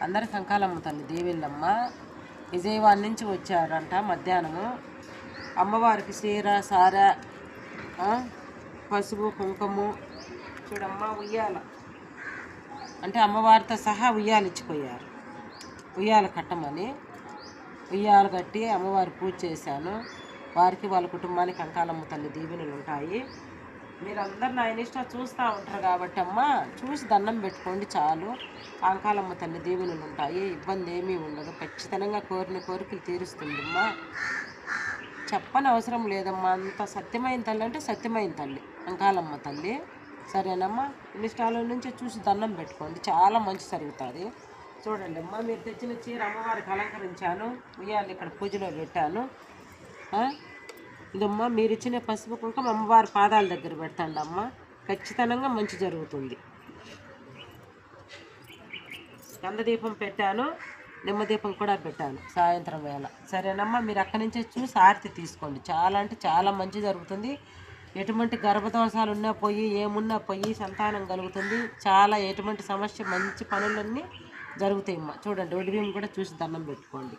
అందరి కంకాలమ్మ తల్లి దేవిళ్ళమ్మ విజయవాడ నుంచి వచ్చారంట మధ్యాహ్నము. అమ్మవారికి చీర సార పసుపు కుంకుమ చూడమ్మ ఉయ్యాల అంటే అమ్మవారితో సహా ఉయ్యాలు ఇచ్చిపోయారు. ఉయ్యాల కట్టమని ఉయ్యాల కట్టి అమ్మవారి పూజ చేశాను. వారికి వాళ్ళ కుటుంబానికి కంకాలమ్మ తల్లి దీవెనలు ఉంటాయి. మీరందరూ నా ఇన్స్టా చూస్తూ ఉంటారు కాబట్టి అమ్మ చూసి దండం పెట్టుకోండి చాలు. కంకాలమ్మ తల్లి దీవెనలు ఉంటాయి, ఇబ్బంది ఏమీ ఉండదు. ఖచ్చితంగా కోరిన కోరికలు తీరుస్తుందమ్మా. చెప్పని అవసరం లేదమ్మా. అంత సత్యమైన తల్లి అంటే సత్యమైన తల్లి కంకాలమ్మ తల్లి. సరేనమ్మా, ఇన్స్టాలో నుంచి చూసి దండం పెట్టుకోండి, చాలా మంచి జరుగుతుంది. చూడండి అమ్మ, మీరు తెచ్చిన చీర అమ్మవారికి అలంకరించాను, ఉయ్యాలు ఇక్కడ పూజలో పెట్టాను. ఇదమ్మా మీరు ఇచ్చిన పసుపు కుంకుమ అమ్మవారి పాదాల దగ్గర పెడతాండి అమ్మ, ఖచ్చితంగా మంచి జరుగుతుంది. గంధదీపం పెట్టాను, నిమ్మదీపం కూడా పెట్టాను సాయంత్రం వేళ. సరేనమ్మా, మీరు అక్కడి నుంచే చూసి ఆరతి తీసుకోండి, చాలా అంటే చాలా మంచి జరుగుతుంది. ఎటువంటి గర్భదోషాలు ఉన్నా పోయి, ఏమున్నా పోయి, సంతానం కలుగుతుంది. చాలా ఎటువంటి సమస్య మంచి పనులన్నీ జరుగుతాయమ్మా. చూడండి ఒడిబియ్యం కూడా చూసి దండం పెట్టుకోండి.